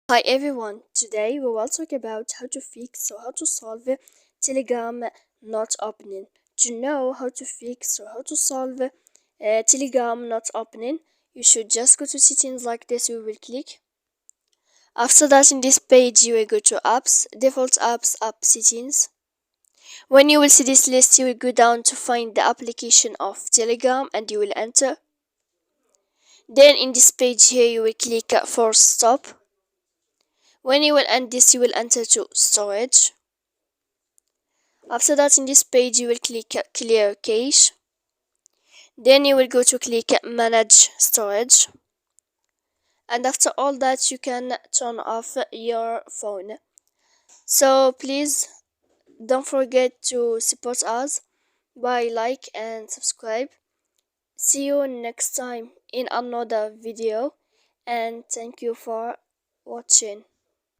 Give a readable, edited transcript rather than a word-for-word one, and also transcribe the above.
Hi everyone, today we will talk about how to fix or how to solve Telegram not opening. To know how to fix or how to solve Telegram not opening, you should just go to settings like this. You will click. After that, in this page, you will go to apps, default apps, app settings. When you will see this list, you will go down to find the application of Telegram and you will enter. Then in this page here, you will click force stop. When you will end this, you will enter to storage. After that, in this page, you will click clear cache. Then you will go to click manage storage. And after all that, you can turn off your phone. So please don't forget to support us by like and subscribe. See you next time in another video, and thank you for watching.